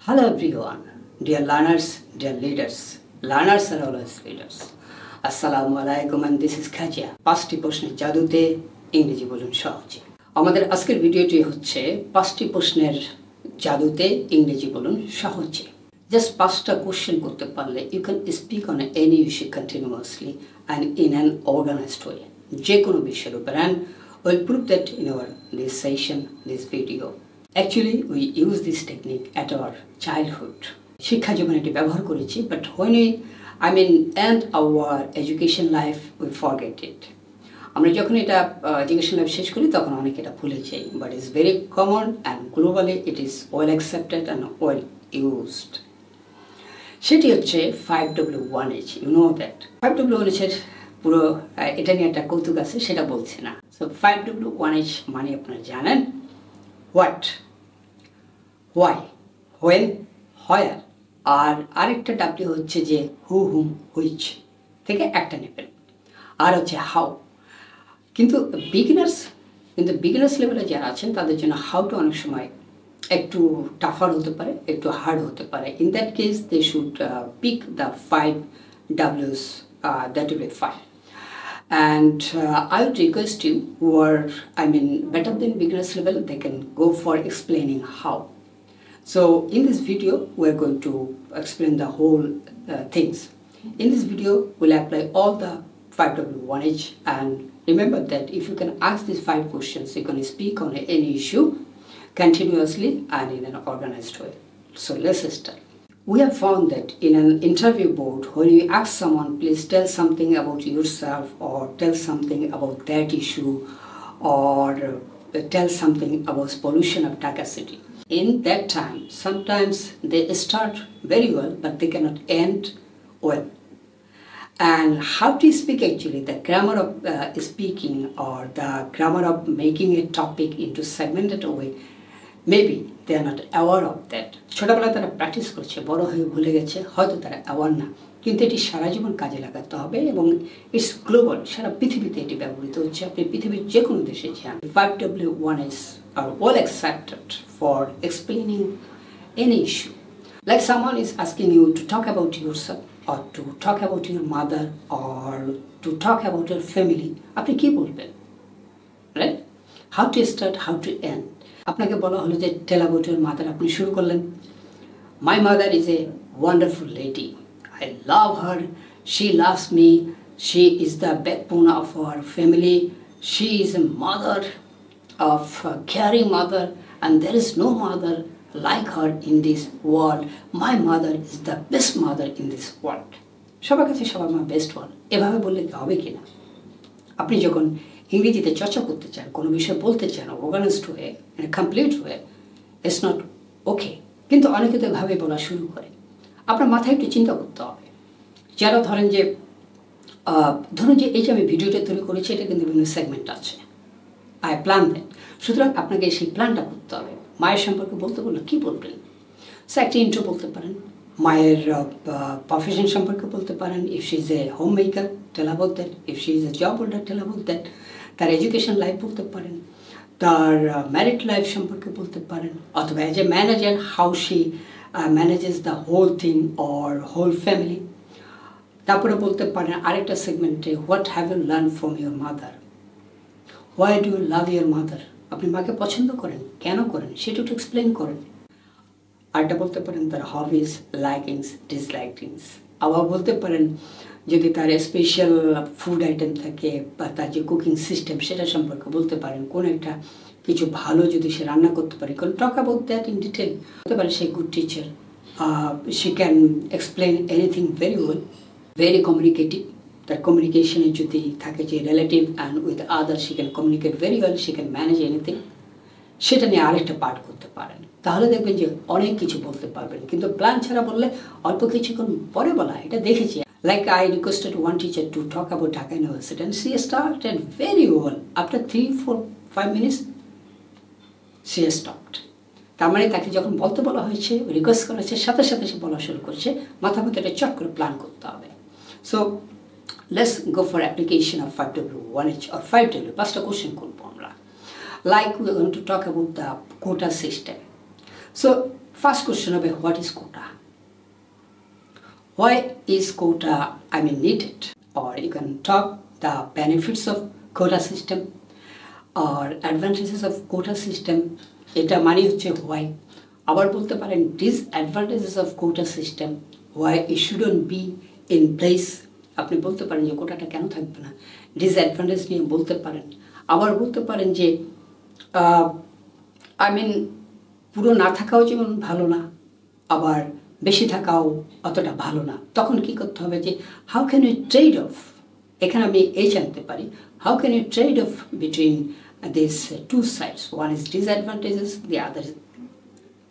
Hello everyone, dear learners, dear leaders. Learners are always leaders. Assalamu alaikum and this is Khajia. পাঁচটি প্রশ্নের জাদুতে ইংরেজি বলুন সহজে। আমাদের আজকের ভিডিওটি হচ্ছে পাঁচটি প্রশ্নের জাদুতে ইংরেজি বলুন সহজে। Just পাঁচটা কোশ্চেন করতে পারলে you can speak on any issue continuously and in an organized way. যে কোনো বিষয়ের উপর, and we'll prove that in our this session, this video. Actually, we use this technique at our childhood. শিক্ষা জীবনে এটি ব্যবহার করেছি, but when we end our education life, we forget it. আমরা যখন এটা এডুকেশন লাইফ শেষ করি তখন অনেক এটা ভুলে যাই, but it's very common and globally it is well accepted and well used. সেটি হচ্ছে 5W1H. You know that 5W1H এর পুরো এটা নিয়ে একটা কৌতুক আছে, সেটা বলছে না। So 5W1H মানে আপনারা জানেন what, why, when, where, আর আরেকটা W হচ্ছে যে who, whom, which থেকে একটা নেবেন, আর হচ্ছে how। কিন্তু বিগিনার্স লেভেলে যারা আছেন তাদের জন্য হাউটা অনেক সময় একটু টাফার হতে পারে, একটু হার্ড হতে পারে। In that case they should pick the 5 W's that will be fine. And I would request you who are better than beginners level, they can go for explaining how. So in this video we are going to explain the whole things. In this video we'll apply all the 5W1H, and remember that if you can ask these 5 questions you can speak on any issue continuously and in an organized way. So let's start. We have found that in an interview board, when you ask someone, please tell something about yourself or tell something about that issue or tell something about pollution of Dhaka city. In that time, sometimes they start very well, but they cannot end well. And how to speak actually, the grammar of speaking or the grammar of making a topic into segmented way, maybe they are not aware of that. ছোটবেলায় তারা practice করছে, বড় হয়ে ভুলে গেছে, হয়তো তারা aware না, কিন্তু এটি সারা জীবন কাজে লাগাতে হবে এবং ইটস গ্লোবাল, সারা পৃথিবীতে এটি ব্যবহৃত হচ্ছে। আপনি পৃথিবীর যে কোনো দেশে যান, 5W1H are well accepted for explaining any issue. Like someone is asking you to talk about yourself or to talk about your mother or to talk about your family, আপনি কি বলবেন, right? How to start, how to end. আপনাকে বলা হলো যে টেল about your mother, আপনি শুরু করলেন, my mother is a wonderful lady, I love her, she loves me, she is the backbone of our family, she is a mother of caring mother and there is no mother like her in this world, my mother is the best mother in this world. সবার কাছে সবার মা best one, এভাবে বললে হবে কিনা? আপনি যখন ইংরেজিতে চর্চা করতে চান, কোনো বিষয় বলতে চান অর্গানাইজড হয়ে, কমপ্লিট হয়ে, ইটস নট ওকে। কিন্তু অনেকে তো এভাবে বলা শুরু করে। আপনার মাথায় একটু চিন্তা করতে হবে। যারা ধরুন যে এই যে আমি ভিডিওটা তৈরি করেছি, এটা কিন্তু বিভিন্ন সেগমেন্ট আছে, আই প্ল্যান দ্যাট। সুতরাং আপনাকে সেই প্ল্যানটা করতে হবে। মায়ের সম্পর্কে বলতে বললে কী বলবেন? সো একটা ইন্ট্রো বলতে পারেন, মায়ের প্রফেশন সম্পর্কে বলতে পারেন, if she is a home maker tell about that, if she is a job holder tell about that, তার এডুকেশন লাইফ বলতে পারেন, তার ম্যারিড লাইফ সম্পর্কে বলতে পারেন, অথবা as a manager how she manages the whole thing or whole family. তারপরে বলতে পারেন আরেকটা সেগমেন্টে, what have you learn from your mother, why do you love your mother, আপনি মাকে পছন্দ করেন, কেন করেন, সেটা একটু এক্সপ্লেন করেন। আরেকটা বলতে পারেন তার হবিস, লাইকিংস, ডিসলাইকিংস। আবার বলতে পারেন যদি তার স্পেশাল ফুড আইটেম থাকে বা তার যে কুকিং সিস্টেম সেটা সম্পর্কে বলতে পারেন। কোনো একটা কিছু ভালো যদি সে রান্না করতে পারে, কারণ talk about that in detail. হতে পারে সে good teacher, she can explain anything very well, very communicative. তার কমিউনিকেশনে যদি থাকে যে relative and with other, she can communicate very well, she can manage anything. সেটা নিয়ে আরেকটা পার্ট করতে পারেন, তাহলে দেখবেন যে অনেক কিছু বলতে পারবেন। কিন্তু প্ল্যান ছাড়া বললে অল্প কিছুক্ষণ পরে বলা, এটা দেখেছি। Like I requested one teacher to talk about Dhaka University and she started very well. After 3-4-5 minutes, she stopped. তার মানে তাকে যখন বলতে বলা হয়েছে, রিকোয়েস্ট করা হয়েছে, সাথে সাথে সে বলা শুরু করছে। মাথার মধ্যে এটা চট করে প্ল্যান করতে হবে। So let's go for application of 5W1H or 5W। পাঁচটা কোশ্চেন করবো আমরা। Like we are going to talk about the quota system. So first question হবে what is quota? Why is quota needed? Or you can talk the benefits of quota system or advantages of quota system. এটা মানে হচ্ছে why. আবার বলতে পারেন disadvantages of quota system, why it shouldn't be in place. আপনি বলতে পারেন যে কোটাটা কেন থাকবে না, ডিসঅ্যাডভান্টেজ নিয়ে বলতে পারেন। আবার বলতে পারেন যে পুরো না থাকাও যেমন ভালো না, আবার বেশি থাকাও অতটা ভালো না। তখন কি করতে হবে যে how can you trade off, এখানে আমি এই জানতে পারি how can you trade off between this two sides, one is disadvantages, the other is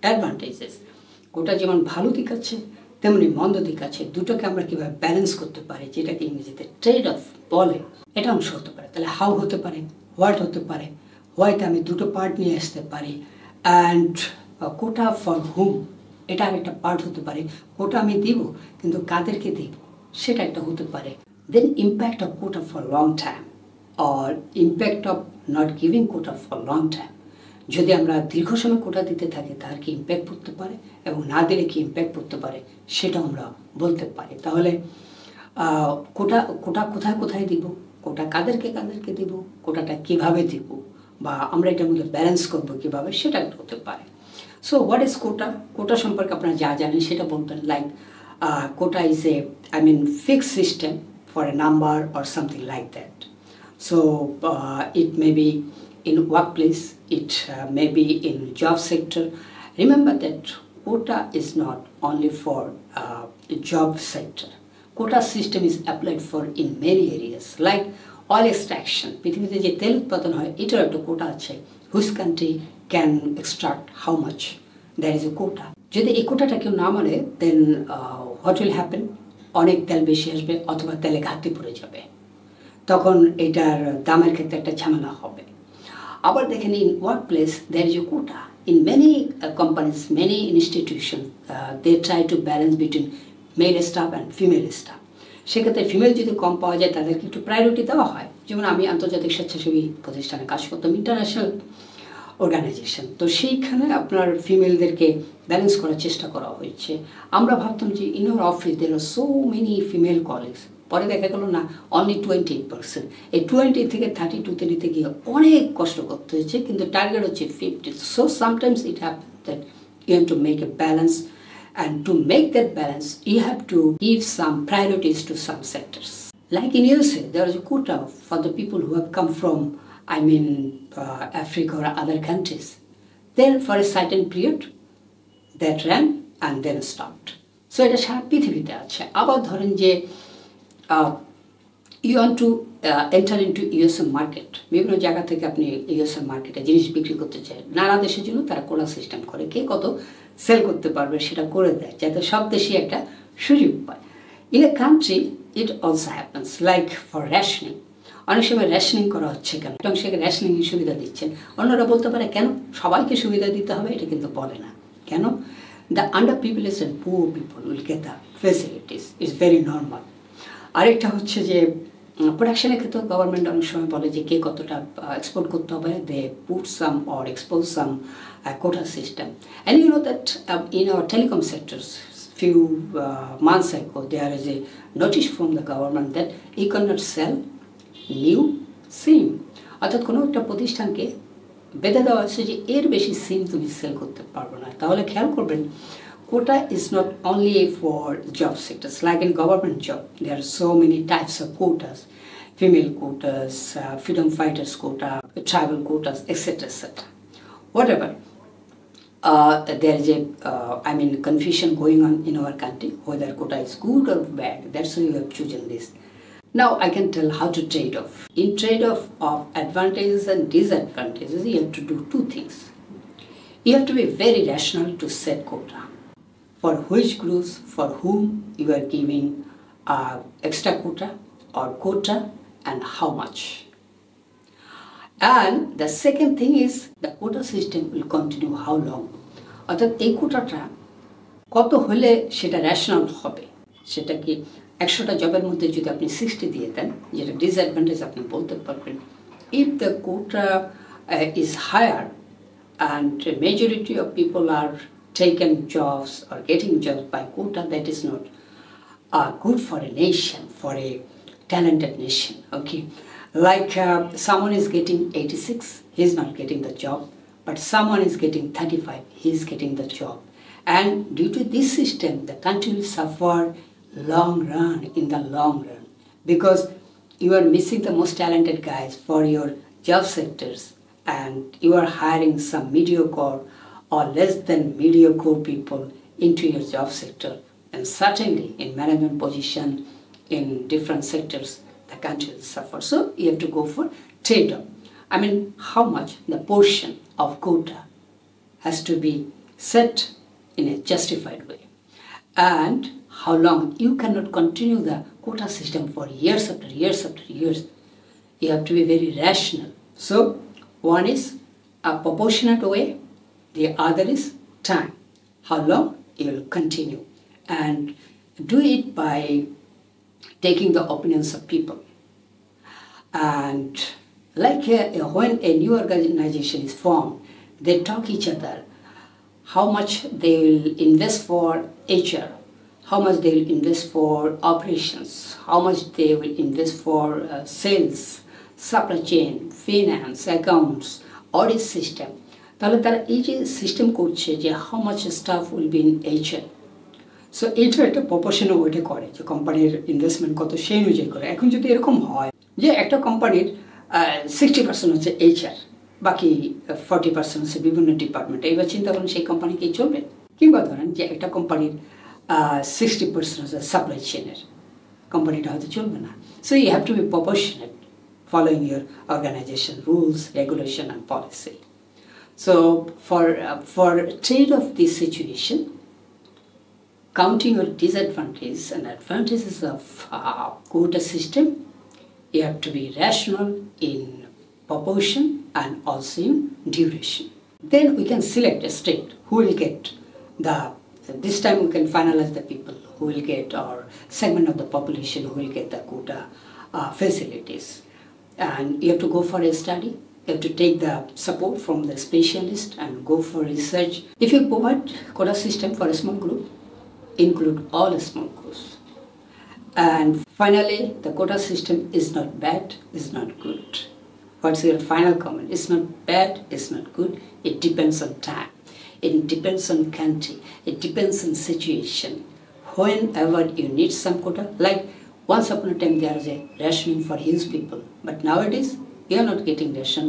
advantages. Quota যেমন ভালো দিক আছে তেমনি মন্দ দিক আছে, দুটোকে আমরা কীভাবে ব্যালেন্স করতে পারি, যেটাকে ইংরেজিতে ট্রেড অফ বলে, এটা অংশ হতে পারে। তাহলে হাউ হতে পারে, হোয়াট হতে পারে, হোয়াইতে আমি দুটো পার্ট নিয়ে আসতে পারি, অ্যান্ড কোটা ফর হুম, এটা আরেকটা পার্ট হতে পারে। কোটা আমি দিব কিন্তু কাদেরকে দিব সেটা একটা হতে পারে। Then impact of quota for long time or impact of not giving quota for long time. যদি আমরা দীর্ঘ সময় কোটা দিতে থাকি তার কি ইম্প্যাক্ট পড়তে পারে, এবং না দিলে কি ইম্প্যাক্ট পড়তে পারে সেটা আমরা বলতে পারি। তাহলে কোটা কোথায় কোথায় দিব, কোটা কাদেরকে কাদেরকে দিব, কোটাটা কিভাবে দিব, বা আমরা এটার মধ্যে ব্যালেন্স করবো কীভাবে, সেটা একটা হতে পারে। So what is quota? Quota সম্পর্কে আপনারা যা জানেন সেটা বলতেন। Like quota is a fixed system for a number or something like that. So it may be in workplace, it may be in job sector. Remember that quota is not only for job sector. Quota system is applied for in many areas like oil extraction. পৃথিবীতে যে তেল উৎপাদন হয় এটার একটা কোটা আছে। Which country can extract how much? There is a quota. যদি এই কোটাটা কেউ না মানে then what will happen? অনেক তেল বেশি আসবে অথবা তেলে ঘাটতি পড়ে যাবে, তখন এটার দামের ক্ষেত্রে একটা ঝামেলা হবে। আবার দেখেন in workplace there is a quota. In many companies, many institution they try to balance between male staff and female staff. সেক্ষেত্রে ফিমেল যদি কম পাওয়া যায় তাদেরকে একটু প্রায়োরিটি দেওয়া হয়। যেমন আমি আন্তর্জাতিক স্বেচ্ছাসেবী প্রতিষ্ঠানে কাজ করতাম, ইন্টারন্যাশনাল অর্গানাইজেশন, তো সেইখানে আপনার ফিমেলদেরকে ব্যালেন্স করার চেষ্টা করা হয়েছে। আমরা ভাবতাম যে in our office there are so many female colleagues, পরে দেখা গেল না অনলি 28%। এই 20 থেকে 32-তে নিতে গিয়ে অনেক কষ্ট করতে হয়েছে, কিন্তু টার্গেট হচ্ছে 50। So sometimes it happen that you have to make a balance, and to make that balance you have to give some priorities to some sectors. Like in USA, there is a quota for the people who have come from, Africa or other countries. Then for a certain period, that ran and then stopped. So এটা সারা পৃথিবীতে আছে। আবার ধরেন যে you want to enter into USA market, বিভিন্ন জায়গা থেকে আপনি USA মার্কেটে জিনিস বিক্রি করতে চান, নানা দেশের জন্য তারা কোটা সিস্টেম করে, কে কত সেল করতে পারবে সেটা করে দেয়, যাতে সব দেশে একটা সুযোগ পায়। In a country, it also happens, like for rationing. অনেক সময় রেশনিং করা হচ্ছে কেন, সেখানে রেশনিংয়ের সুবিধা দিচ্ছেন, অন্যরা বলতে পারে কেন সবাইকে সুবিধা দিতে হবে, এটা কিন্তু বলে না কেন। The under peoples and poor people will get the facilities, it's very normal. আরেকটা হচ্ছে যে প্রোডাকশনের ক্ষেত্রে গভর্নমেন্ট অনেক সময় বলে যে কে কতটা এক্সপোর্ট করতে হবে, they put some or expose some quota system. And you know that in our telecom sectors few months ago there is a notice from the government that you cannot sell new SIM, অর্থাৎ কোনো একটা প্রতিষ্ঠানকে বেঁধে দেওয়া হচ্ছে যে এর বেশি সিম তুমি সেল করতে পারবে না। তাহলে খেয়াল করবেন quota is not only for job sectors, like in government job there are so many types of quotas, female quotas, freedom fighters quota, tribal quotas, etc. etc. Whatever. There is a confusion going on in our country whether quota is good or bad. That's why you have chosen this. Now I can tell how to trade off. In trade-off of advantages and disadvantages, you have to do two things. You have to be very rational to set quota. For which groups, for whom you are giving extra quota or quota, and how much. And the second thing is the quota system will continue how long. অর্থাৎ এই কোটাটা কত হলে সেটা rational হবে, সেটা কি 100টা জবের মধ্যে যদি আপনি 60 দিয়ে দেন, যেটা ডিসঅ্যাডভান্টেজ আপনি বলতে পারবেন। If the quota is higher and majority of people are taken jobs or getting jobs by quota, that is not good for a nation, for a talented nation. Okay, like someone is getting 86, he's not getting the job, but someone is getting 35, he's getting the job. And due to this system, the country will suffer in the long run, because you are missing the most talented guys for your job sectors, and you are hiring some mediocre or less than mediocre people into your job sector. And certainly in management position in different sectors, the country will suffer. So you have to go for trade-off. I mean, how much the portion of quota has to be set in a justified way, and how long. You cannot continue the quota system for years after years after years. You have to be very rational. So one is a proportionate way, the other is time. How long you will continue, and do it by taking the opinions of people. And like when a new organization is formed, they talk each other, how much they will invest for HR, how much they will invest for operations, how much they will invest for sales, supply chain, finance, accounts, audit system. তাহলে তারা এই যে system করছে যে how much staff will be in HR. So এইটা একটা proportional ওয়েটে করে যে কোম্পানির ইনভেস্টমেন্ট কত সেই অনুযায়ী করে। এখন যদি এরকম হয় যে একটা কোম্পানির 60% হচ্ছে HR, বাকি 40% হচ্ছে বিভিন্ন ডিপার্টমেন্ট, এবার চিন্তা করেন সেই কোম্পানি কি চলবে? কিংবা ধরেন যে একটা কোম্পানির 60% হচ্ছে সাপ্লাই চেনের, কোম্পানিটা হয়তো চলবে না। So you have to be proportionate following your organization rules, regulation and policy. So for trade of this situation, counting your disadvantages and advantages of quota system, you have to be rational in proportion and also in duration. Then we can select a state who will get this time we can finalize the people who will get, or segment of the population who will get the quota facilities. And you have to go for a study, you have to take the support from the specialist and go for research. If you provide quota system for a small group, include all the small groups. And finally, the quota system is not bad, is not good. What's your final comment? It's not bad, it's not good. It depends on time. It depends on country. It depends on situation. Whenever you need some quota, like once upon a time there was a rationing for huge people, but nowadays you are not getting ration.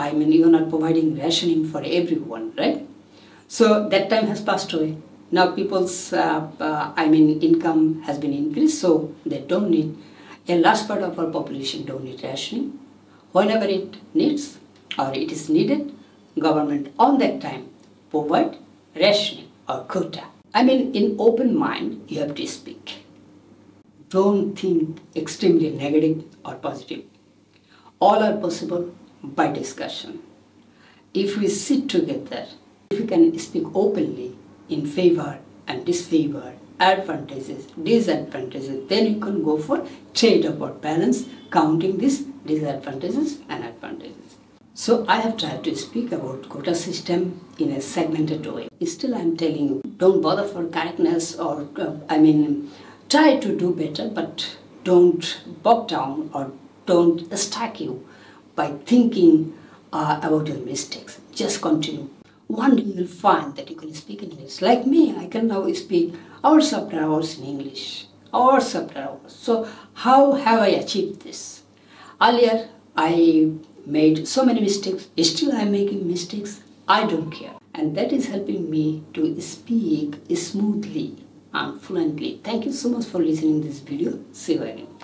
I mean, you are not providing rationing for everyone, right? So that time has passed away. Now people's income has been increased, so they don't need, a large part of our population don't need rationing. Whenever it needs or it is needed, government on that time provide rationing or quota. I mean, in open mind you have to speak. Don't think extremely negative or positive. All are possible by discussion. If we sit together, if we can speak openly in favor and disfavor, advantages, disadvantages, then you can go for trade-off or balance, counting these disadvantages and advantages. So I have tried to speak about quota system in a segmented way. Still I am telling you, don't bother for correctness or try to do better, but don't bog down or don't stack you by thinking about your mistakes. Just continue. One day you will find that you can speak English. Like me, I can now speak hours after hours in English. Hours after hours. So how have I achieved this? Earlier I made so many mistakes. Still I am making mistakes. I don't care. And that is helping me to speak smoothly and fluently. Thank you so much for listening to this video. See you again.